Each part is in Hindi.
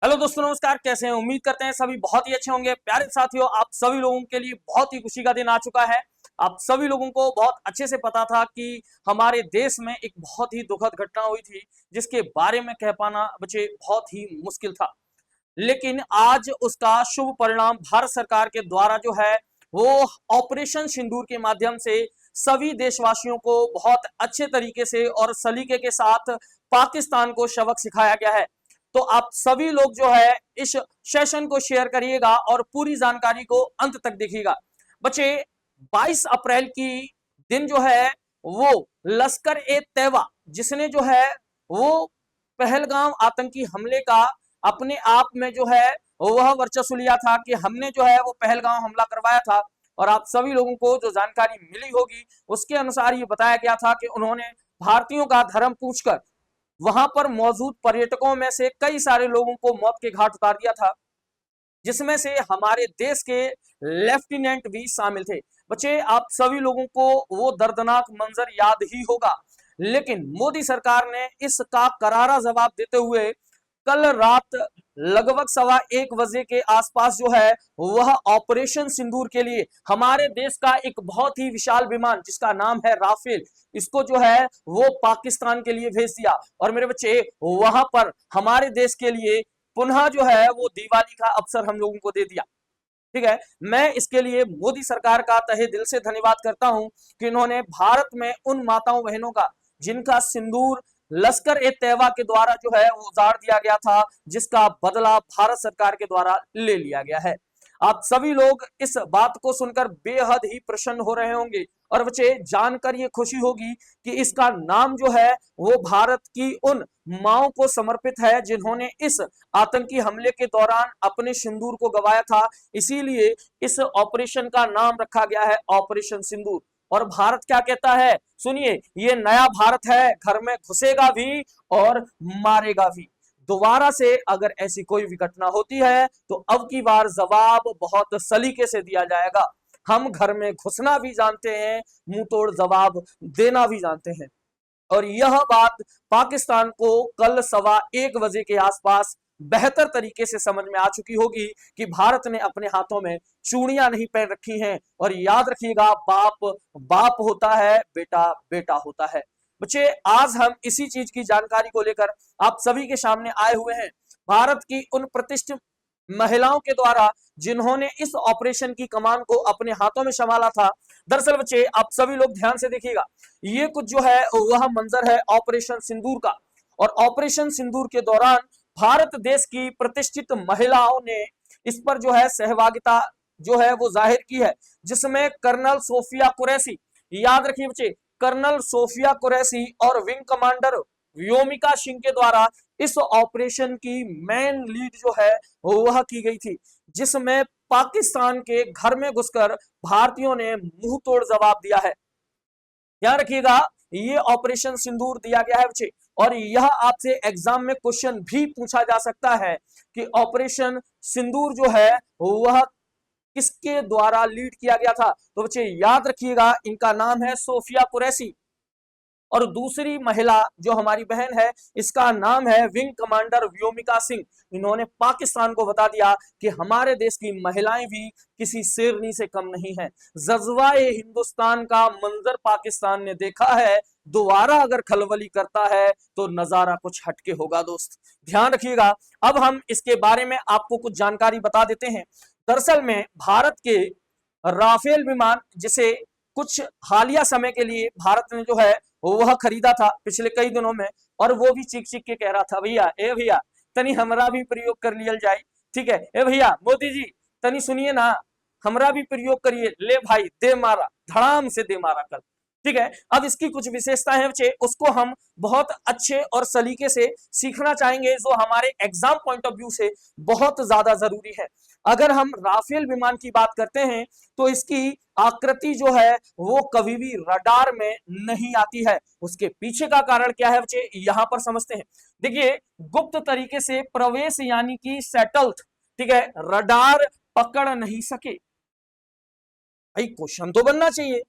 हेलो दोस्तों, नमस्कार। कैसे हैं? उम्मीद करते हैं सभी बहुत ही अच्छे होंगे। प्यारे साथियों, आप सभी लोगों के लिए बहुत ही खुशी का दिन आ चुका है। आप सभी लोगों को बहुत अच्छे से पता था कि हमारे देश में एक बहुत ही दुखद घटना हुई थी, जिसके बारे में कह पाना बच्चे बहुत ही मुश्किल था। लेकिन आज उसका शुभ परिणाम भारत सरकार के द्वारा जो है वो ऑपरेशन सिंदूर के माध्यम से सभी देशवासियों को बहुत अच्छे तरीके से और सलीके के साथ पाकिस्तान को सबक सिखाया गया है। तो आप सभी लोग जो है इस सेशन को शेयर करिएगा और पूरी जानकारी को अंत तक देखिएगा। बच्चे, 22 अप्रैल की दिन जो है वो लश्कर ए तैयबा जिसने जो है वो पहलगाम आतंकी हमले का अपने आप में जो है वह वर्चस्व लिया था कि हमने जो है वो पहलगाम हमला करवाया था। और आप सभी लोगों को जो जानकारी मिली होगी उसके अनुसार ये बताया गया था कि उन्होंने भारतीयों का धर्म पूछकर वहां पर मौजूद पर्यटकों में से कई सारे लोगों को मौत के घाट उतार दिया था, जिसमें से हमारे देश के लेफ्टिनेंट भी शामिल थे। बच्चे, आप सभी लोगों को वो दर्दनाक मंजर याद ही होगा, लेकिन मोदी सरकार ने इसका करारा जवाब देते हुए कल रात लगभग 1:15 बजे के आसपास जो है वह ऑपरेशन सिंदूर के लिए हमारे देश का एक बहुत ही विशाल विमान जिसका नाम है राफेल, इसको जो है वो पाकिस्तान के लिए भेज दिया। और मेरे बच्चे, वहां पर हमारे देश के लिए पुनः जो है वो दिवाली का अवसर हम लोगों को दे दिया। ठीक है, मैं इसके लिए मोदी सरकार का तहे दिल से धन्यवाद करता हूं कि इन्होंने भारत में उन माताओं बहनों का जिनका सिंदूर लश्कर ए तैयबा के द्वारा जो है वो उजाड़ दिया गया था, जिसका बदला भारत सरकार के द्वारा ले लिया गया है। आप सभी लोग इस बात को सुनकर बेहद ही प्रसन्न हो रहे होंगे और बच्चे जानकर ये खुशी होगी कि इसका नाम जो है वो भारत की उन माओं को समर्पित है जिन्होंने इस आतंकी हमले के दौरान अपने सिंदूर को गंवाया था। इसीलिए इस ऑपरेशन का नाम रखा गया है ऑपरेशन सिंदूर। और भारत क्या कहता है, सुनिए, ये नया भारत है, घर में घुसेगा भी और मारेगा भी। दोबारा से अगर ऐसी कोई भी घटना होती है तो अब की बार जवाब बहुत सलीके से दिया जाएगा। हम घर में घुसना भी जानते हैं, मुंह तोड़ जवाब देना भी जानते हैं। और यह बात पाकिस्तान को कल 1:15 बजे के आसपास बेहतर तरीके से समझ में आ चुकी होगी कि भारत ने अपने हाथों में चूड़ियां नहीं पहन रखी हैं। और याद रखिएगा, बाप बाप होता है, बेटा बेटा होता है। बच्चे, आज हम इसी चीज की जानकारी को लेकर आप सभी के सामने आए हुए हैं। भारत की उन प्रतिष्ठित महिलाओं के द्वारा जिन्होंने इस ऑपरेशन की कमान को अपने हाथों में संभाला था। दरअसल बच्चे, आप सभी लोग ध्यान से देखिएगा, ये कुछ जो है वह मंजर है ऑपरेशन सिंदूर का। और ऑपरेशन सिंदूर के दौरान भारत देश की प्रतिष्ठित महिलाओं ने इस पर जो है सहभागिता जो है वो जाहिर की है, जिसमें कर्नल सोफिया कुरैशी, याद रखिए बच्चे, कर्नल सोफिया कुरैशी और विंग कमांडर व्योमिका सिंह के द्वारा इस ऑपरेशन की मेन लीड जो है वह की गई थी, जिसमें पाकिस्तान के घर में घुसकर भारतीयों ने मुंह तोड़ जवाब दिया है। ध्यान रखिएगा, ये ऑपरेशन सिंदूर दिया गया है बच्चे। और यह आपसे एग्जाम में क्वेश्चन भी पूछा जा सकता है कि ऑपरेशन सिंदूर जो है वह किसके द्वारा लीड किया गया था। तो बच्चे याद रखिएगा, इनका नाम है सोफिया कुरैशी। और दूसरी महिला जो हमारी बहन है, इसका नाम है विंग कमांडर व्योमिका सिंह। इन्होंने पाकिस्तान को बता दिया कि हमारे देश की महिलाएं भी किसी शेरनी से कम नहीं है। जज्बाए हिंदुस्तान का मंजर पाकिस्तान ने देखा है, दोबारा अगर खलबली करता है तो नजारा कुछ हटके होगा। दोस्त ध्यान रखिएगा, अब हम इसके बारे में आपको कुछ जानकारी बता देते हैं। दरअसल में भारत के राफेल विमान, जिसे कुछ हालिया समय के लिए भारत ने जो है वह खरीदा था पिछले कई दिनों में, और वो भी चीख चीख के कह रहा था, भैया ए भैया तनी हमरा भी प्रयोग कर लिया जाए। ठीक है, ए भैया मोदी जी तनी सुनिए ना, हमरा भी प्रयोग करिए, ले भाई दे मारा, धड़ाम से दे मारा कल। ठीक है, अब इसकी कुछ विशेषताएं हैं बच्चे, उसको हम बहुत अच्छे और सलीके से सीखना चाहेंगे, जो हमारे एग्जाम पॉइंट ऑफ व्यू से बहुत ज्यादा जरूरी है। अगर हम राफेल विमान की बात करते हैं तो इसकी आकृति जो है वो कभी भी रडार में नहीं आती है। उसके पीछे का कारण क्या है बच्चे, यहां पर समझते हैं। देखिए, गुप्त तरीके से प्रवेश यानी कि सेटल्ड, ठीक है, रडार पकड़ नहीं सके। भाई क्वेश्चन तो बनना चाहिए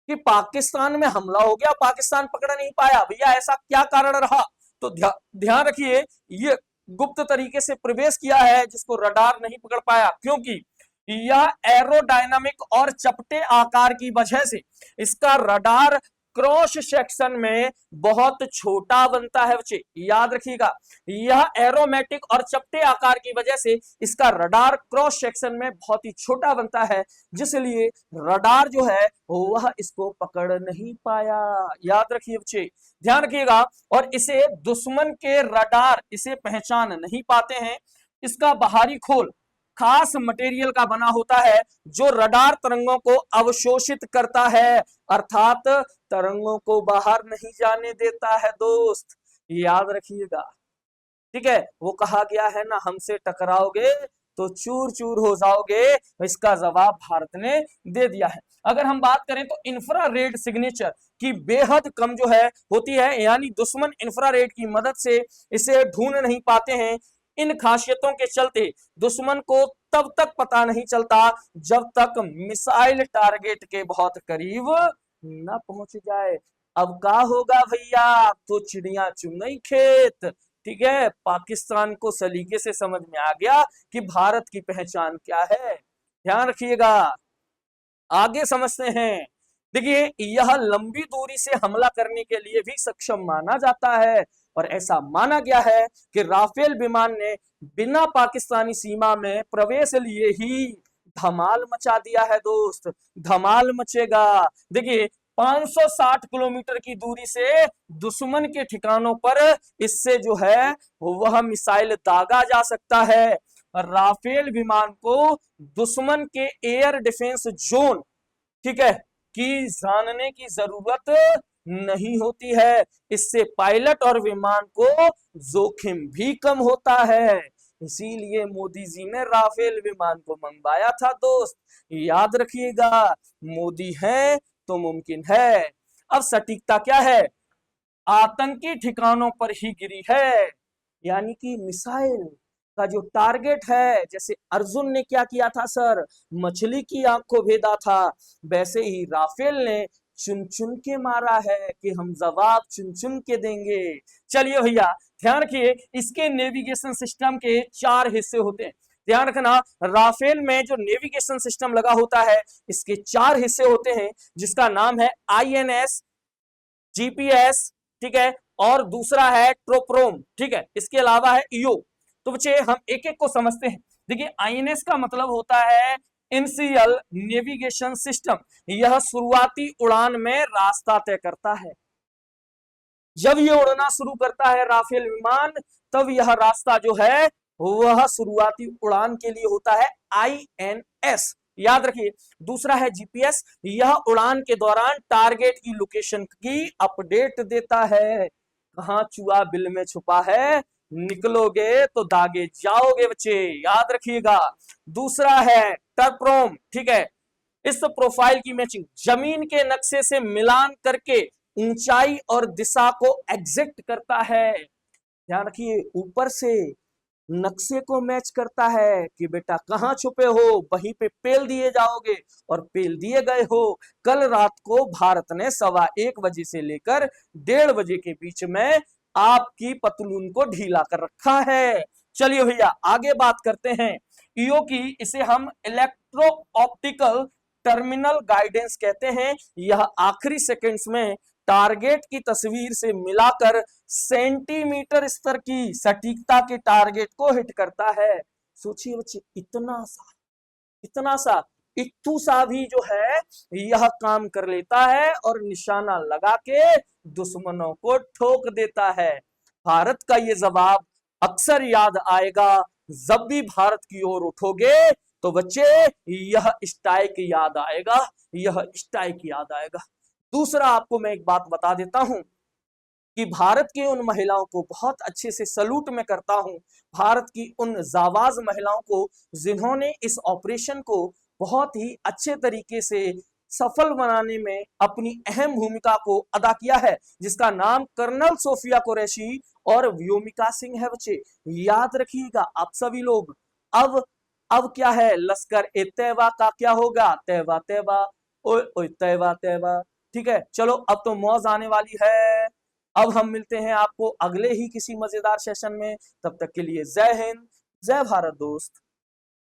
कि पाकिस्तान में हमला हो गया, पाकिस्तान पकड़ नहीं पाया, भैया ऐसा क्या कारण रहा। तो ध्यान रखिए, ये गुप्त तरीके से प्रवेश किया है जिसको रडार नहीं पकड़ पाया, क्योंकि यह एरोडायनामिक और चपटे आकार की वजह से इसका रडार क्रॉस सेक्शन में बहुत छोटा बनता है। बच्चे याद रखिएगा, यह एरोमेटिक और चपटे आकार की वजह से इसका रडार क्रॉस सेक्शन में बहुत ही छोटा बनता है, जिसलिए रडार जो है वह इसको पकड़ नहीं पाया। याद रखिए बच्चे, ध्यान रखिएगा। और इसे दुश्मन के रडार इसे पहचान नहीं पाते हैं। इसका बाहरी खोल खास मटेरियल का बना होता है जो रडार तरंगों को अवशोषित करता है, अर्थात तरंगों को बाहर नहीं जाने देता है। दोस्त याद रखिएगा, ठीक है। वो कहा गया है ना, हमसे टकराओगे तो चूर चूर हो जाओगे, इसका जवाब भारत ने दे दिया है। अगर हम बात करें तो इंफ्रारेड सिग्नेचर की बेहद कम जो है होती है, यानी दुश्मन इंफ्रारेड की मदद से इसे ढूंढ नहीं पाते हैं। इन खासियतों के चलते दुश्मन को तब तक पता नहीं चलता जब तक मिसाइल टारगेट के बहुत करीब न पहुंच जाए। अब का होगा भैया, तो चिड़िया चुन गई खेत। ठीक है, पाकिस्तान को सलीके से समझ में आ गया कि भारत की पहचान क्या है। ध्यान रखिएगा, आगे समझते हैं। देखिए, यह लंबी दूरी से हमला करने के लिए भी सक्षम माना जाता है, और ऐसा माना गया है कि राफेल विमान ने बिना पाकिस्तानी सीमा में प्रवेश लिए ही धमाल मचा दिया है। दोस्त धमाल मचेगा। देखिए, 560 किलोमीटर की दूरी से दुश्मन के ठिकानों पर इससे जो है वह मिसाइल दागा जा सकता है। राफेल विमान को दुश्मन के एयर डिफेंस जोन, ठीक है, की जानने की जरूरत नहीं होती है। इससे पायलट और विमान को जोखिम भी कम होता है। इसीलिए मोदी जी ने राफेल विमान को मंगवाया था। दोस्त याद रखिएगा, मोदी है तो मुमकिन है। अब सटीकता क्या है, आतंकी ठिकानों पर ही गिरी है, यानी कि मिसाइल का जो टारगेट है, जैसे अर्जुन ने क्या किया था सर, मछली की आंख को भेदा था, वैसे ही राफेल ने चुन चुन के मारा है कि हम जवाब चुन चुन के देंगे। चलिए भैया, ध्यान रखिए, इसके नेविगेशन सिस्टम के 4 हिस्से होते हैं। ध्यान रखना, राफेल में जो नेविगेशन सिस्टम लगा होता है इसके 4 हिस्से होते हैं, जिसका नाम है INS, GPS, ठीक है, और दूसरा है ट्रोप्रोम, ठीक है, इसके अलावा है ईओ। तो बच्चे हम एक एक को समझते हैं। देखिए, INS का मतलब होता है इनिशियल नेविगेशन सिस्टम। यह शुरुआती उड़ान में रास्ता तय करता है। जब ये उड़ना शुरू करता है राफेल विमान, तब यह रास्ता जो है वह शुरुआती उड़ान के लिए होता है INS। याद रखिए, दूसरा है GPS, यह उड़ान के दौरान टारगेट की लोकेशन की अपडेट देता है। कहां चूहा बिल में छुपा है, निकलोगे तो दागे जाओगे बच्चे, याद रखिएगा। दूसरा है टर्प्रोम, ठीक है, इस प्रोफाइल की मैचिंग जमीन के नक्शे से मिलान करके ऊंचाई और दिशा को एग्जैक्ट करता है। ध्यान रखिए, ऊपर से नक्शे को मैच करता है कि बेटा कहां छुपे हो, वहीं पे पेल दिए जाओगे, और पेल दिए गए हो। कल रात को भारत ने 1:15 बजे से लेकर 1:30 बजे के बीच में आपकी पतलून को ढीला कर रखा है। चलिए भैया, आगे बात करते हैं ईओ की। इसे हम इलेक्ट्रो ऑप्टिकल टर्मिनल गाइडेंस कहते हैं। यह आखिरी सेकंड्स में टारगेट की तस्वीर से मिलाकर सेंटीमीटर स्तर की सटीकता के टारगेट को हिट करता है। सोचिए बच्चे, इतना सा इत्तू सा भी जो है यह काम कर लेता है और निशाना लगा के दुश्मनों को ठोक देता है। भारत का ये जवाब अक्सर याद आएगा जब भी भारत की ओर उठोगे, तो बच्चे यह स्ट्राइक याद आएगा, यह स्ट्राइक याद आएगा। दूसरा, आपको मैं एक बात बता देता हूं कि भारत की उन महिलाओं को बहुत अच्छे से सलूट मैं करता हूं, भारत की उन जाबाज महिलाओं को जिन्होंने इस ऑपरेशन को बहुत ही अच्छे तरीके से सफल बनाने में अपनी अहम भूमिका को अदा किया है, जिसका नाम कर्नल सोफिया कुरैशी और व्योमिका सिंह है। बच्चे याद रखिएगा आप सभी लोग। अब क्या है, लश्कर ए तैयबा का क्या होगा, तैयबा तैयबा, ओए ओए तैयबा तैयबा। ठीक है, चलो अब तो मौज आने वाली है। अब हम मिलते हैं आपको अगले ही किसी मजेदार सेशन में। तब तक के लिए जय हिंद, जय भारत दोस्त।